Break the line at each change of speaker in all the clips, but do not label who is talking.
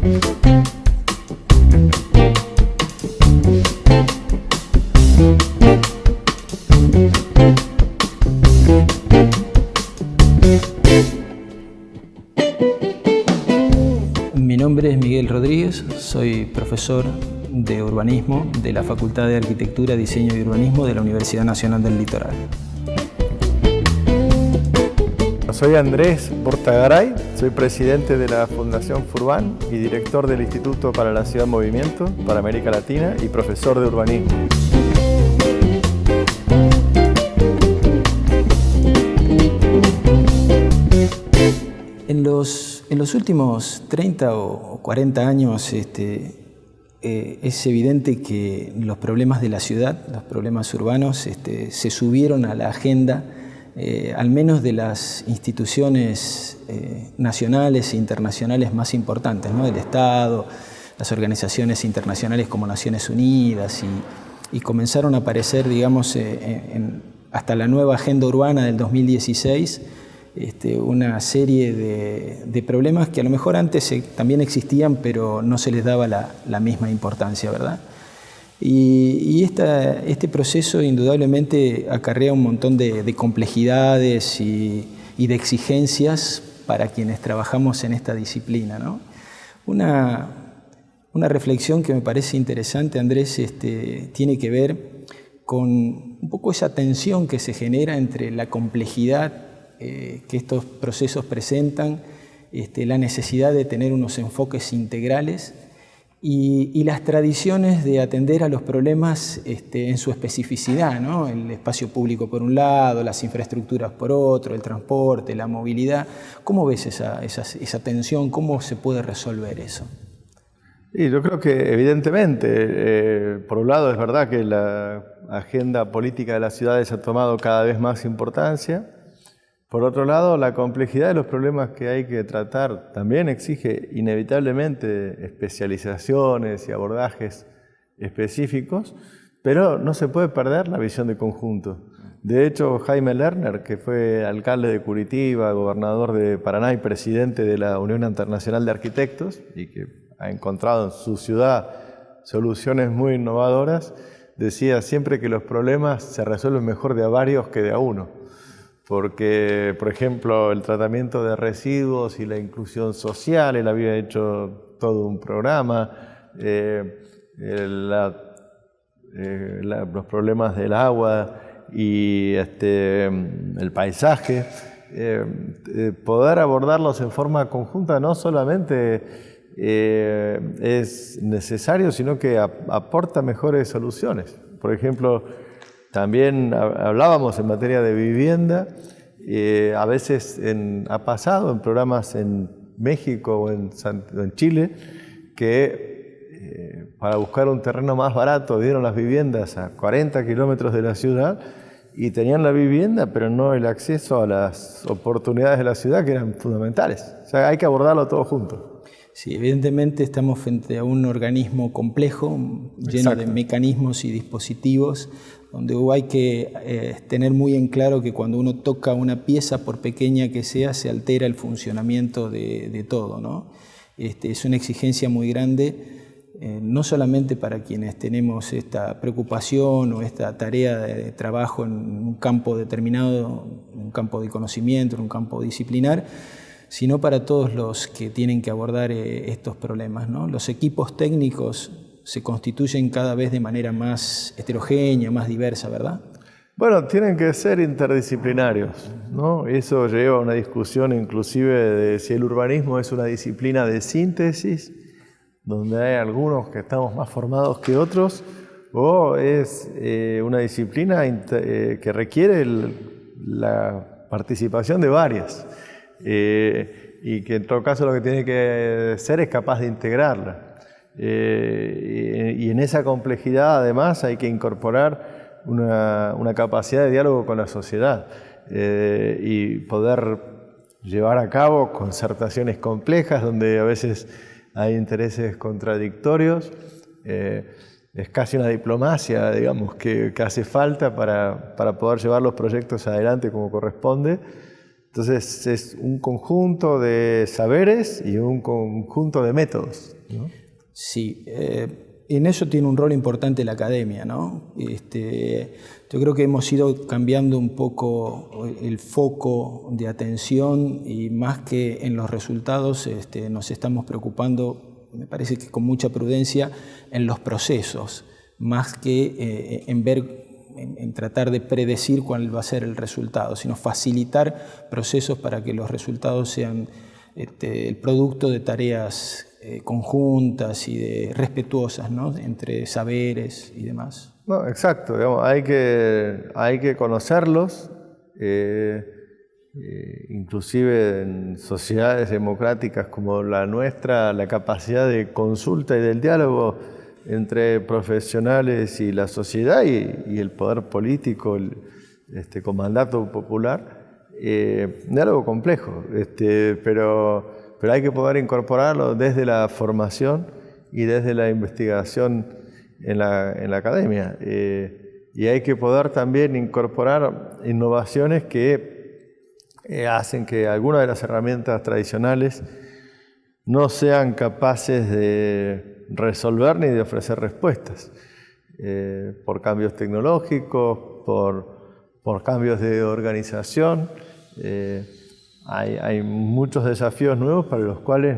Mi nombre es Miguel Rodríguez, soy profesor de urbanismo de la Facultad de Arquitectura, Diseño y Urbanismo de la Universidad Nacional del Litoral.
Soy Andrés Bortagaray, soy presidente de la Fundación Furban y director del Instituto para la Ciudad en Movimiento para América Latina y profesor de urbanismo.
En los últimos 30 o 40 años es evidente que los problemas de la ciudad, los problemas urbanos, se subieron a la agenda, al menos de las instituciones nacionales e internacionales más importantes, ¿no? Del Estado, las organizaciones internacionales como Naciones Unidas, y comenzaron a aparecer, digamos, hasta la nueva Agenda Urbana del 2016, una serie de problemas que a lo mejor antes también existían, pero no se les daba la misma importancia, ¿verdad? Y este proceso indudablemente acarrea un montón de complejidades y de exigencias para quienes trabajamos en esta disciplina, ¿no? Una reflexión que me parece interesante, Andrés, tiene que ver con un poco esa tensión que se genera entre la complejidad que estos procesos presentan, la necesidad de tener unos enfoques integrales y las tradiciones de atender a los problemas en su especificidad, ¿no? El espacio público por un lado, las infraestructuras por otro, el transporte, la movilidad. ¿Cómo ves esa tensión? ¿Cómo se puede resolver eso?
Y yo creo que evidentemente, por un lado es verdad que la agenda política de las ciudades ha tomado cada vez más importancia. Por otro lado, la complejidad de los problemas que hay que tratar también exige inevitablemente especializaciones y abordajes específicos, pero no se puede perder la visión de conjunto. De hecho, Jaime Lerner, que fue alcalde de Curitiba, gobernador de Paraná y presidente de la Unión Internacional de Arquitectos, y que ha encontrado en su ciudad soluciones muy innovadoras, decía siempre que los problemas se resuelven mejor de a varios que de a uno. Porque, por ejemplo, el tratamiento de residuos y la inclusión social, él había hecho todo un programa, los problemas del agua y el paisaje, poder abordarlos en forma conjunta no solamente es necesario, sino que aporta mejores soluciones. Por ejemplo, también hablábamos en materia de vivienda, a veces ha pasado en programas en México o en Chile que para buscar un terreno más barato dieron las viviendas a 40 kilómetros de la ciudad y tenían la vivienda pero no el acceso a las oportunidades de la ciudad que eran fundamentales. O sea, hay que abordarlo todo junto.
Sí, evidentemente estamos frente a un organismo complejo, lleno de mecanismos y dispositivos, donde hay que tener muy en claro que cuando uno toca una pieza, por pequeña que sea, se altera el funcionamiento de todo, ¿no? Es una exigencia muy grande, no solamente para quienes tenemos esta preocupación o esta tarea de trabajo en un campo determinado, en un campo de conocimiento, en un campo disciplinar, sino para todos los que tienen que abordar estos problemas, ¿no? Los equipos técnicos se constituyen cada vez de manera más heterogénea, más diversa, ¿verdad?
Bueno, tienen que ser interdisciplinarios, ¿no? Eso lleva a una discusión inclusive de si el urbanismo es una disciplina de síntesis, donde hay algunos que estamos más formados que otros, o es una disciplina que requiere la participación de varias. Y que en todo caso lo que tiene que ser es capaz de integrarla. Y en esa complejidad además hay que incorporar una capacidad de diálogo con la sociedad y poder llevar a cabo concertaciones complejas donde a veces hay intereses contradictorios. Es casi una diplomacia, digamos, que hace falta para poder llevar los proyectos adelante como corresponde. Entonces es un conjunto de saberes y un conjunto de métodos, ¿no?
Sí, en eso tiene un rol importante la academia, ¿no? Yo creo que hemos ido cambiando un poco el foco de atención y más que en los resultados nos estamos preocupando, me parece que con mucha prudencia, en los procesos, más que en tratar de predecir cuál va a ser el resultado, sino facilitar procesos para que los resultados sean el producto de tareas conjuntas y respetuosas, ¿no? Entre saberes y demás.
No, exacto, digamos, hay que conocerlos, inclusive en sociedades democráticas como la nuestra, la capacidad de consulta y del diálogo entre profesionales y la sociedad y el poder político, con mandato popular, es algo complejo, pero hay que poder incorporarlo desde la formación y desde la investigación en la academia. Y hay que poder también incorporar innovaciones que hacen que algunas de las herramientas tradicionales no sean capaces de resolver ni de ofrecer respuestas, por cambios tecnológicos, por cambios de organización. Hay muchos desafíos nuevos para los cuales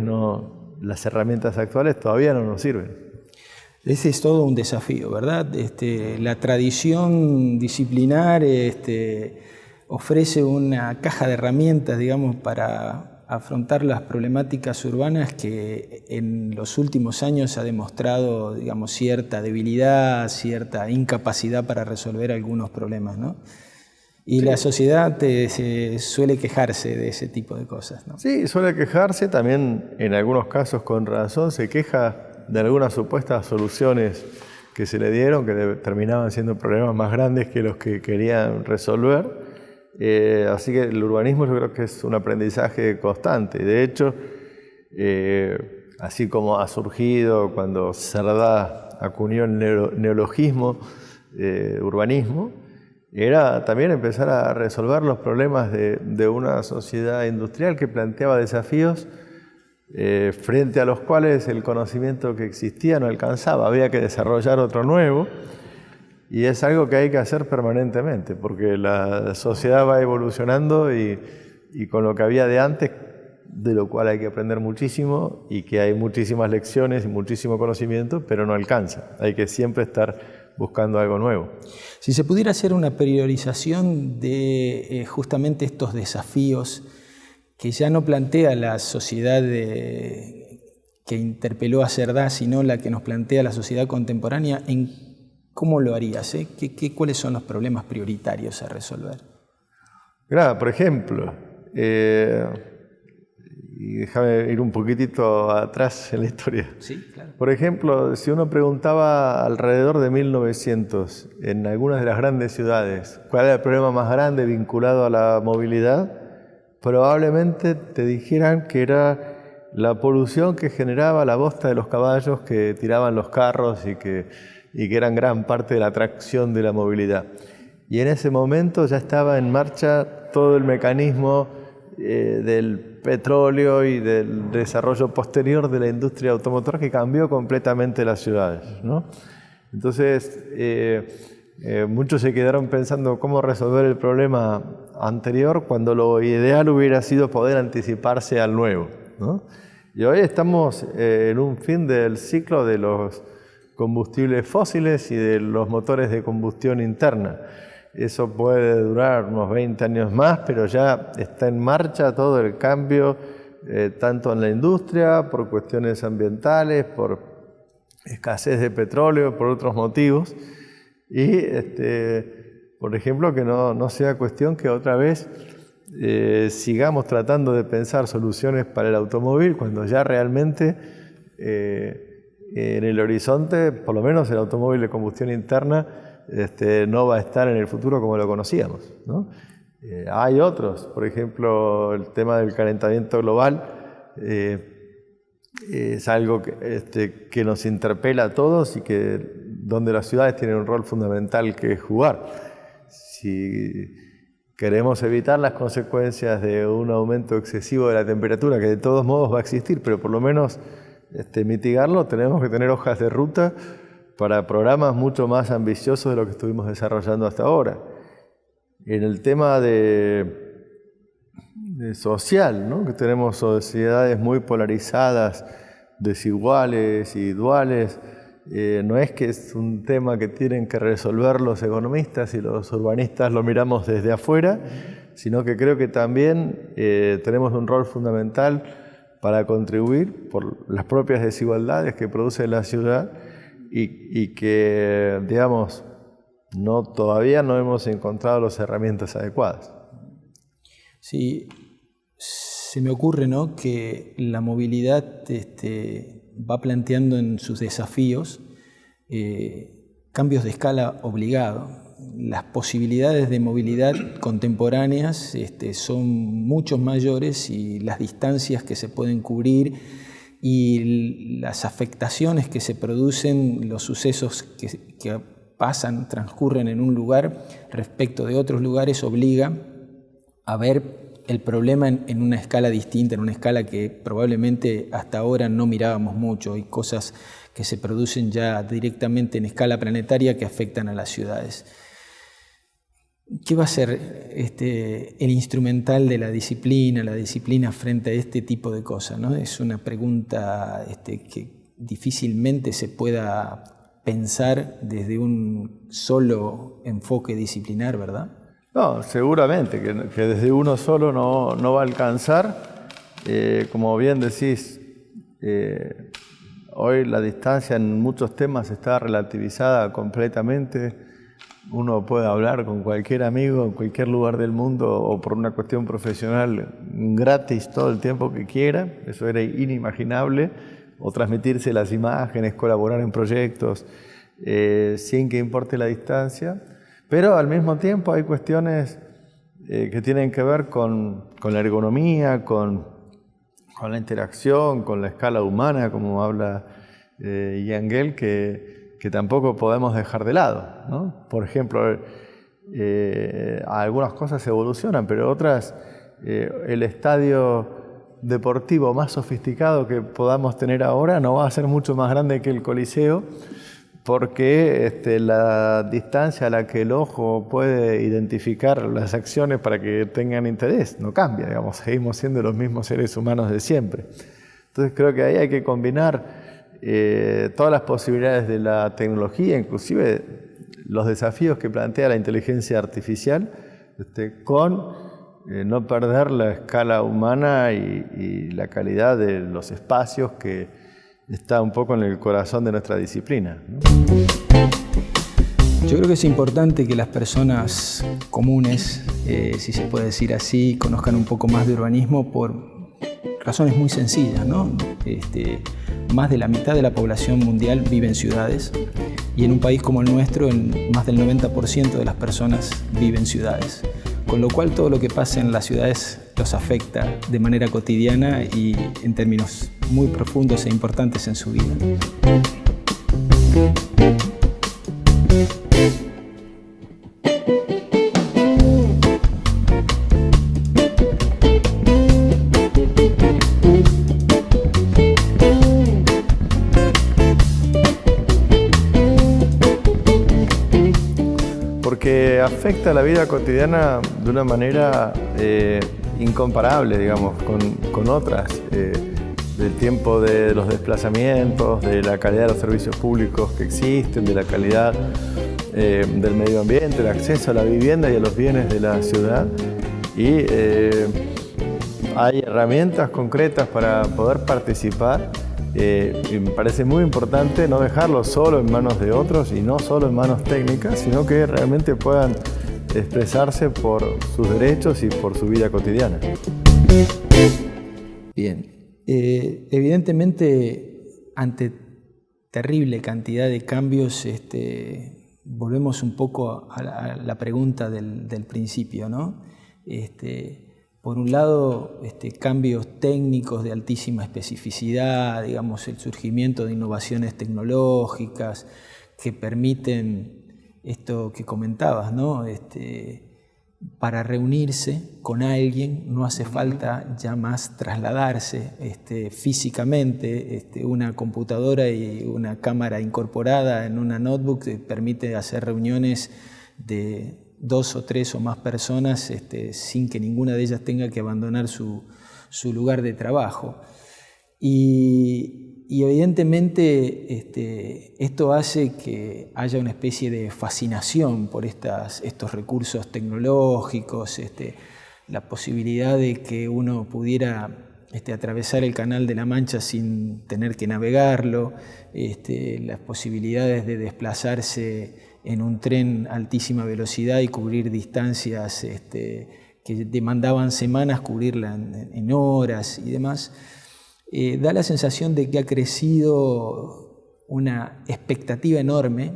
las herramientas actuales todavía no nos sirven.
Ese es todo un desafío, ¿verdad? La tradición disciplinar ofrece una caja de herramientas, digamos, para afrontar las problemáticas urbanas que en los últimos años ha demostrado, digamos, cierta debilidad, cierta incapacidad para resolver algunos problemas, ¿no? Y sí, la sociedad suele quejarse de ese tipo de cosas, ¿no?
Sí, suele quejarse, también en algunos casos con razón se queja de algunas supuestas soluciones que se le dieron, que terminaban siendo problemas más grandes que los que querían resolver. Así que el urbanismo yo creo que es un aprendizaje constante. De hecho, así como ha surgido cuando Cerdá acuñó el neologismo urbanismo, era también empezar a resolver los problemas de una sociedad industrial que planteaba desafíos frente a los cuales el conocimiento que existía no alcanzaba, había que desarrollar otro nuevo, y es algo que hay que hacer permanentemente, porque la sociedad va evolucionando y con lo que había de antes, de lo cual hay que aprender muchísimo y que hay muchísimas lecciones y muchísimo conocimiento, pero no alcanza, hay que siempre estar buscando algo nuevo.
Si se pudiera hacer una priorización de justamente estos desafíos que ya no plantea la sociedad que interpeló a Cerdá, sino la que nos plantea la sociedad contemporánea, ¿cómo lo harías? ¿Cuáles son los problemas prioritarios a resolver?
Claro, por ejemplo, y déjame ir un poquitito atrás en la historia.
Sí, claro.
Por ejemplo, si uno preguntaba alrededor de 1900 en algunas de las grandes ciudades cuál era el problema más grande vinculado a la movilidad, probablemente te dijeran que era la polución que generaba la bosta de los caballos que tiraban los carros y que eran gran parte de la atracción de la movilidad. Y en ese momento ya estaba en marcha todo el mecanismo del petróleo y del desarrollo posterior de la industria automotora que cambió completamente las ciudades, ¿no? Entonces, muchos se quedaron pensando cómo resolver el problema anterior cuando lo ideal hubiera sido poder anticiparse al nuevo, ¿no? Y hoy estamos en un fin del ciclo de los combustibles fósiles y de los motores de combustión interna. Eso puede durar unos 20 años más, pero ya está en marcha todo el cambio, tanto en la industria, por cuestiones ambientales, por escasez de petróleo, por otros motivos. Y, por ejemplo, que no sea cuestión que otra vez sigamos tratando de pensar soluciones para el automóvil cuando ya realmente en el horizonte, por lo menos el automóvil de combustión interna, no va a estar en el futuro como lo conocíamos, ¿no? Hay otros, por ejemplo, el tema del calentamiento global es algo que nos interpela a todos y donde las ciudades tienen un rol fundamental que jugar. Si queremos evitar las consecuencias de un aumento excesivo de la temperatura, que de todos modos va a existir, pero por lo menos mitigarlo, tenemos que tener hojas de ruta para programas mucho más ambiciosos de lo que estuvimos desarrollando hasta ahora. En el tema de social, ¿no? Que tenemos sociedades muy polarizadas, desiguales y duales. No es que es un tema que tienen que resolver los economistas y los urbanistas lo miramos desde afuera, sino que creo que también tenemos un rol fundamental para contribuir por las propias desigualdades que produce la ciudad y que, digamos, todavía no hemos encontrado las herramientas adecuadas.
Sí, se me ocurre, ¿no?, que la movilidad va planteando en sus desafíos cambios de escala obligado. Las posibilidades de movilidad contemporáneas son mucho mayores y las distancias que se pueden cubrir y las afectaciones que se producen, los sucesos que pasan, transcurren en un lugar respecto de otros lugares, obliga a ver el problema en una escala distinta, en una escala que probablemente hasta ahora no mirábamos mucho. Hay cosas que se producen ya directamente en escala planetaria que afectan a las ciudades. ¿Qué va a ser el instrumental de la disciplina frente a este tipo de cosas, ¿no? Es una pregunta que difícilmente se pueda pensar desde un solo enfoque disciplinar, ¿verdad?
No, seguramente que desde uno solo no va a alcanzar. Como bien decís, hoy la distancia en muchos temas está relativizada completamente. Uno puede hablar con cualquier amigo en cualquier lugar del mundo o por una cuestión profesional gratis todo el tiempo que quiera. Eso era inimaginable. O transmitirse las imágenes, colaborar en proyectos sin que importe la distancia. Pero al mismo tiempo hay cuestiones que tienen que ver con la ergonomía, con la interacción, con la escala humana, como habla Yangel, que tampoco podemos dejar de lado, ¿no? Por ejemplo, algunas cosas evolucionan, pero otras, el estadio deportivo más sofisticado que podamos tener ahora no va a ser mucho más grande que el Coliseo, porque la distancia a la que el ojo puede identificar las acciones para que tengan interés no cambia, digamos, seguimos siendo los mismos seres humanos de siempre. Entonces creo que ahí hay que combinar todas las posibilidades de la tecnología, inclusive los desafíos que plantea la inteligencia artificial, con no perder la escala humana y la calidad de los espacios que está un poco en el corazón de nuestra disciplina, ¿no?
Yo creo que es importante que las personas comunes, si se puede decir así, conozcan un poco más de urbanismo por razones muy sencillas, ¿no? Más de la mitad de la población mundial vive en ciudades y en un país como el nuestro, más del 90% de las personas viven en ciudades. Con lo cual todo lo que pasa en las ciudades los afecta de manera cotidiana y en términos muy profundos e importantes en su vida.
Porque afecta la vida cotidiana de una manera incomparable, digamos, con otras, del tiempo de los desplazamientos, de la calidad de los servicios públicos que existen, de la calidad del medio ambiente, el acceso a la vivienda y a los bienes de la ciudad. Y hay herramientas concretas para poder participar. Y me parece muy importante no dejarlo solo en manos de otros y no solo en manos técnicas, sino que realmente puedan expresarse por sus derechos y por su vida cotidiana.
Bien, evidentemente ante terrible cantidad de cambios volvemos un poco a la pregunta del principio, ¿no? Por un lado, cambios técnicos de altísima especificidad, digamos, el surgimiento de innovaciones tecnológicas que permiten esto que comentabas, ¿no? para reunirse con alguien no hace falta ya más trasladarse físicamente. Una computadora y una cámara incorporada en una notebook te permite hacer reuniones de 2 o 3 o más personas sin que ninguna de ellas tenga que abandonar su lugar de trabajo. Y evidentemente esto hace que haya una especie de fascinación por estos recursos tecnológicos, la posibilidad de que uno pudiera atravesar el Canal de la Mancha sin tener que navegarlo, las posibilidades de desplazarse en un tren a altísima velocidad y cubrir distancias que demandaban semanas, cubrirla en horas y demás. Da la sensación de que ha crecido una expectativa enorme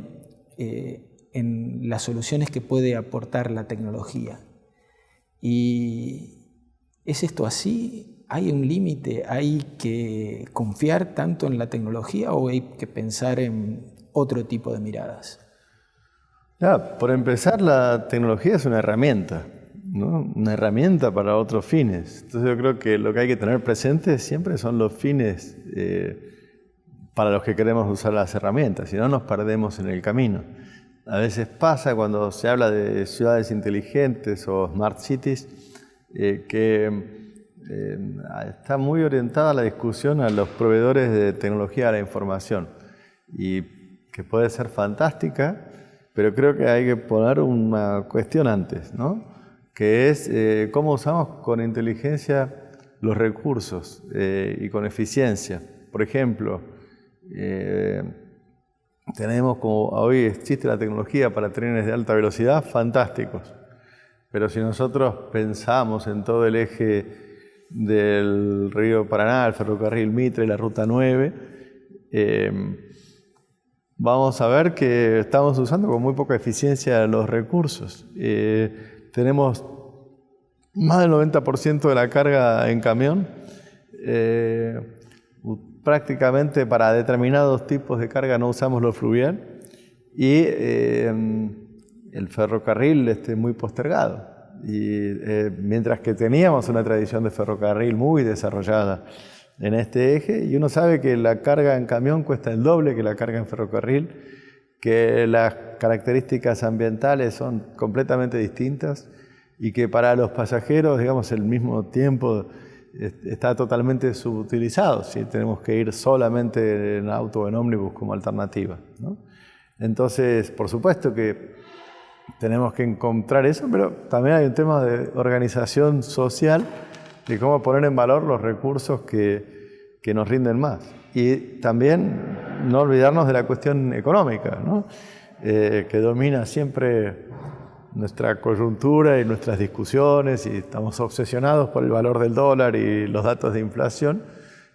en las soluciones que puede aportar la tecnología. ¿Y es esto así? ¿Hay un límite? ¿Hay que confiar tanto en la tecnología o hay que pensar en otro tipo de miradas?
Por empezar, la tecnología es una herramienta, ¿no? Una herramienta para otros fines. Entonces yo creo que lo que hay que tener presente siempre son los fines para los que queremos usar las herramientas, si no nos perdemos en el camino. A veces pasa cuando se habla de ciudades inteligentes o smart cities que está muy orientada la discusión a los proveedores de tecnología de la información y que puede ser fantástica, pero creo que hay que poner una cuestión antes, ¿no? Que es cómo usamos con inteligencia los recursos y con eficiencia. Por ejemplo, tenemos, como hoy existe la tecnología para trenes de alta velocidad, fantásticos. Pero si nosotros pensamos en todo el eje del río Paraná, el ferrocarril Mitre y la Ruta 9, vamos a ver que estamos usando con muy poca eficiencia los recursos. Tenemos más del 90% de la carga en camión. Prácticamente para determinados tipos de carga no usamos lo fluvial. Y el ferrocarril muy postergado. Y mientras que teníamos una tradición de ferrocarril muy desarrollada en este eje, y uno sabe que la carga en camión cuesta el doble que la carga en ferrocarril, que las características ambientales son completamente distintas y que para los pasajeros, digamos, el mismo tiempo está totalmente subutilizado, si tenemos que ir solamente en auto o en ómnibus como alternativa, ¿no? Entonces, por supuesto que tenemos que encontrar eso, pero también hay un tema de organización social, de cómo poner en valor los recursos que nos rinden más. Y también no olvidarnos de la cuestión económica, ¿no? Que domina siempre nuestra coyuntura y nuestras discusiones, y estamos obsesionados por el valor del dólar y los datos de inflación,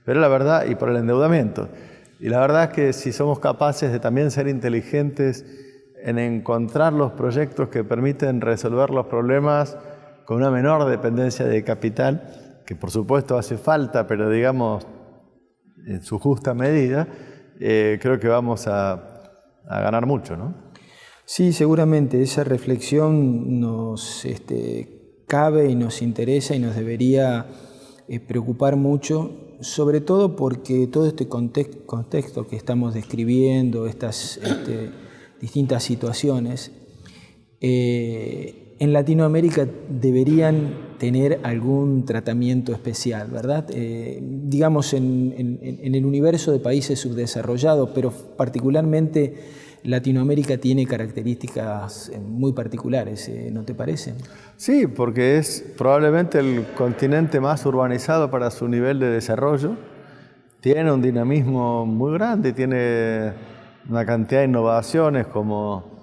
pero la verdad, y por el endeudamiento. Y la verdad es que si somos capaces de también ser inteligentes en encontrar los proyectos que permiten resolver los problemas con una menor dependencia de capital, que por supuesto hace falta, pero digamos en su justa medida, creo que vamos a ganar mucho, ¿no?
Sí, seguramente esa reflexión nos cabe y nos interesa y nos debería preocupar mucho, sobre todo porque todo este contexto que estamos describiendo, estas distintas situaciones, en Latinoamérica deberían tener algún tratamiento especial, ¿verdad? Digamos, en el universo de países subdesarrollados, pero particularmente Latinoamérica tiene características muy particulares, ¿no te parece?
Sí, porque es probablemente el continente más urbanizado para su nivel de desarrollo. Tiene un dinamismo muy grande, tiene una cantidad de innovaciones como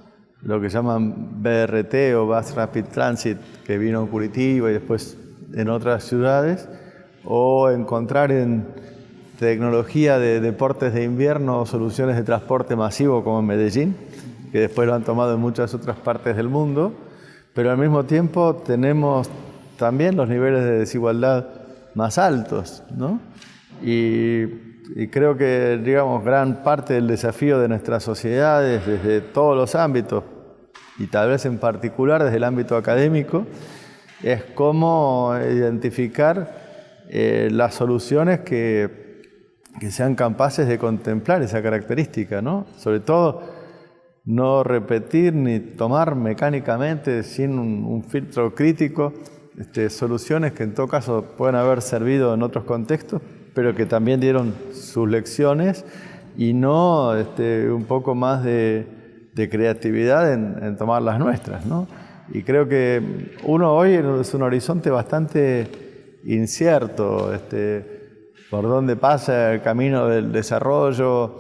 lo que llaman BRT o Bus Rapid Transit, que vino en Curitiba y después en otras ciudades, o encontrar en tecnología de deportes de invierno soluciones de transporte masivo como en Medellín, que después lo han tomado en muchas otras partes del mundo, pero al mismo tiempo tenemos también los niveles de desigualdad más altos, ¿no? Y creo que, digamos, gran parte del desafío de nuestras sociedades, desde todos los ámbitos, y tal vez en particular desde el ámbito académico, es cómo identificar las soluciones que sean capaces de contemplar esa característica, ¿no? Sobre todo, no repetir ni tomar mecánicamente, sin un filtro crítico, soluciones que en todo caso pueden haber servido en otros contextos, pero que también dieron sus lecciones, y no un poco más de creatividad en tomar las nuestras, ¿no? Y creo que uno hoy es un horizonte bastante incierto, por dónde pasa el camino del desarrollo.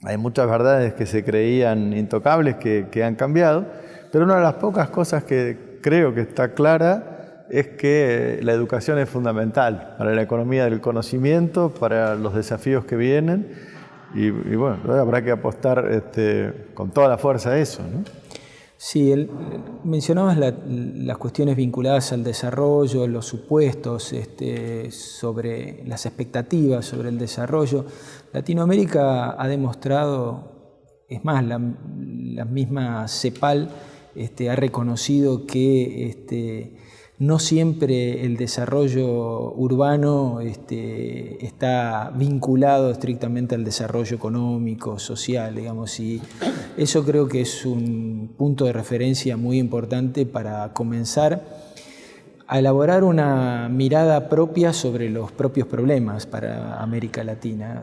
Hay muchas verdades que se creían intocables que han cambiado, pero una de las pocas cosas que creo que está clara es que la educación es fundamental para la economía del conocimiento, para los desafíos que vienen, y bueno, habrá que apostar con toda la fuerza a eso, ¿no?
Sí, mencionabas las cuestiones vinculadas al desarrollo, los supuestos sobre las expectativas sobre el desarrollo. Latinoamérica ha demostrado, es más, la misma CEPAL ha reconocido que no siempre el desarrollo urbano está vinculado estrictamente al desarrollo económico, social, digamos, y eso creo que es un punto de referencia muy importante para comenzar a elaborar una mirada propia sobre los propios problemas para América Latina.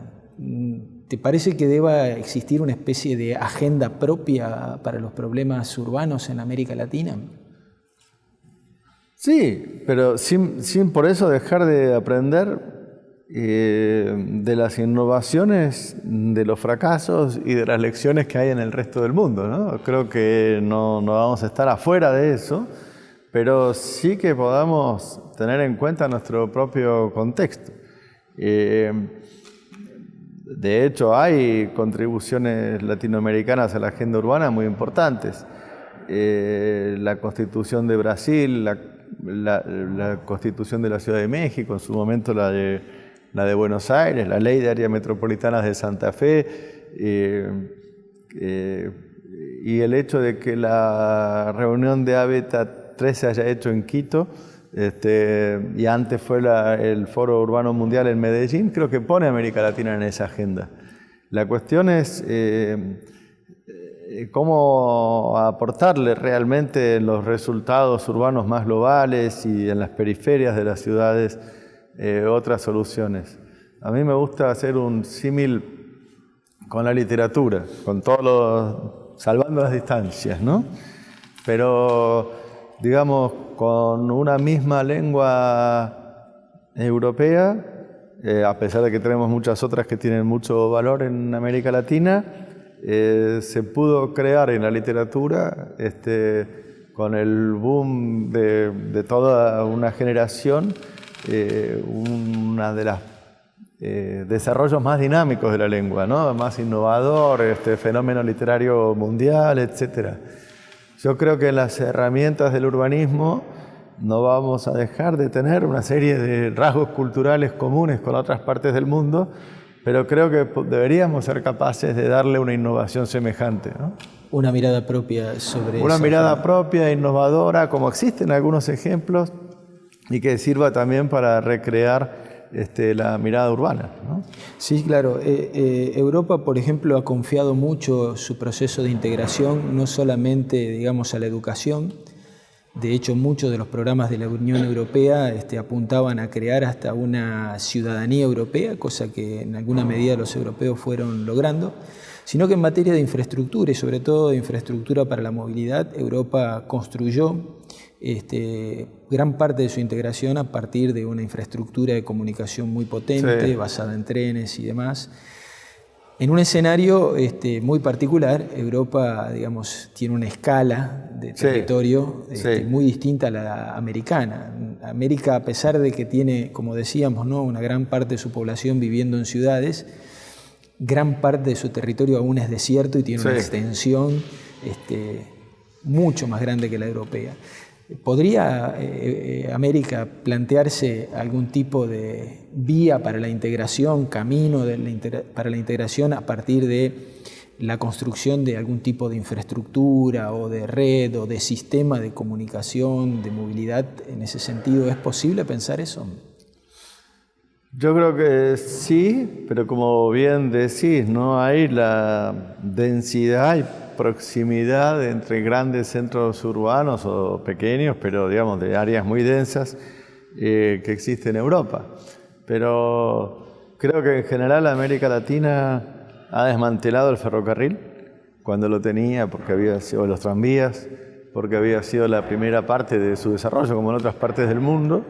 ¿Te parece que deba existir una especie de agenda propia para los problemas urbanos en América Latina?
Sí, pero sin por eso dejar de aprender de las innovaciones, de los fracasos y de las lecciones que hay en el resto del mundo, ¿no? Creo que no vamos a estar afuera de eso, pero sí que podamos tener en cuenta nuestro propio contexto. De hecho, hay contribuciones latinoamericanas a la agenda urbana muy importantes. La Constitución de Brasil, la Constitución de la Ciudad de México, en su momento la de Buenos Aires, la Ley de Áreas Metropolitanas de Santa Fe, y el hecho de que la reunión de Hábitat 3 se haya hecho en Quito, y antes fue el Foro Urbano Mundial en Medellín, creo que pone a América Latina en esa agenda. La cuestión es cómo aportarle realmente los resultados urbanos más globales y en las periferias de las ciudades otras soluciones. A mí me gusta hacer un símil con la literatura, con salvando las distancias, ¿no? Pero, digamos, con una misma lengua europea, a pesar de que tenemos muchas otras que tienen mucho valor en América Latina, se pudo crear en la literatura, con el boom de toda una generación, una de las desarrollos más dinámicos de la lengua, ¿no? Más innovador, fenómeno literario mundial, etc. Yo creo que en las herramientas del urbanismo no vamos a dejar de tener una serie de rasgos culturales comunes con otras partes del mundo, pero creo que deberíamos ser capaces de darle una innovación semejante, ¿no?
Una mirada propia sobre eso.
Una mirada propia, innovadora, como existen algunos ejemplos, y que sirva también para recrear la mirada urbana, ¿no?
Sí, claro. Europa, por ejemplo, ha confiado mucho su proceso de integración, no solamente, digamos, a la educación. De hecho, muchos de los programas de la Unión Europea apuntaban a crear hasta una ciudadanía europea, cosa que en alguna medida los europeos fueron logrando, sino que en materia de infraestructura y sobre todo de infraestructura para la movilidad, Europa construyó gran parte de su integración a partir de una infraestructura de comunicación muy potente, sí, basada en trenes y demás. En un escenario muy particular, Europa, digamos, tiene una escala de territorio muy distinta a la americana. América, a pesar de que tiene, como decíamos, ¿no?, una gran parte de su población viviendo en ciudades, gran parte de su territorio aún es desierto y tiene una extensión mucho más grande que la europea. ¿Podría América plantearse algún tipo de vía para la integración, camino para la integración a partir de la construcción de algún tipo de infraestructura o de red o de sistema de comunicación, de movilidad, en ese sentido, ¿es posible pensar eso?
Yo creo que sí, pero como bien decís, no hay la densidad y proximidad entre grandes centros urbanos o pequeños, pero digamos de áreas muy densas que existe en Europa. Pero creo que en general América Latina ha desmantelado el ferrocarril cuando lo tenía, porque había sido los tranvías, porque había sido la primera parte de su desarrollo, como en otras partes del mundo,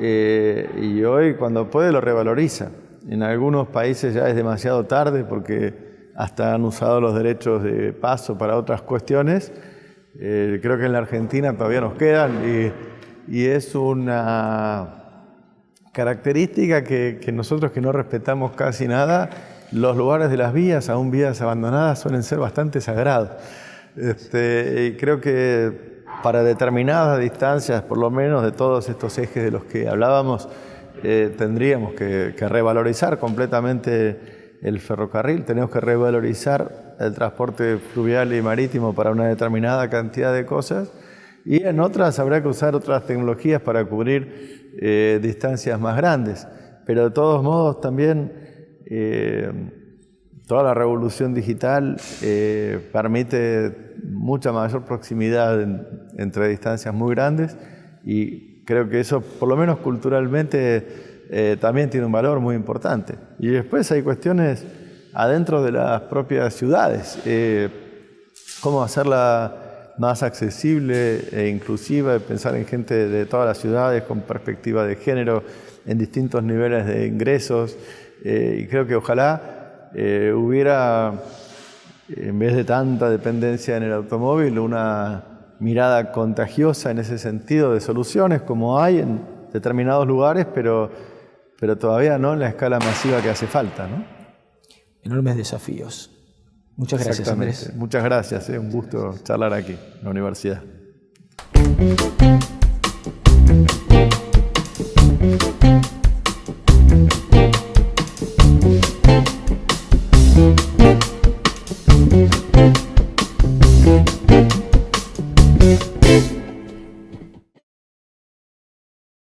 y hoy cuando puede lo revaloriza. En algunos países ya es demasiado tarde porque hasta han usado los derechos de paso para otras cuestiones. Creo que en la Argentina todavía nos quedan y es una característica que nosotros que no respetamos casi nada, los lugares de las vías, aún vías abandonadas, suelen ser bastante sagrados. Y creo que para determinadas distancias, por lo menos de todos estos ejes de los que hablábamos, tendríamos que revalorizar completamente el ferrocarril, tenemos que revalorizar el transporte fluvial y marítimo para una determinada cantidad de cosas, y en otras habrá que usar otras tecnologías para cubrir distancias más grandes. Pero de todos modos también toda la revolución digital permite mucha mayor proximidad entre distancias muy grandes, y creo que eso, por lo menos culturalmente, también tiene un valor muy importante. Y después hay cuestiones adentro de las propias ciudades, cómo hacerla más accesible e inclusiva, pensar en gente de todas las ciudades con perspectiva de género en distintos niveles de ingresos, y creo que ojalá hubiera, en vez de tanta dependencia en el automóvil, una mirada contagiosa en ese sentido de soluciones como hay en determinados lugares, pero todavía no en la escala masiva que hace falta, ¿no?
Enormes desafíos. Muchas gracias, Andrés.
Muchas gracias, un gusto charlar aquí en la universidad.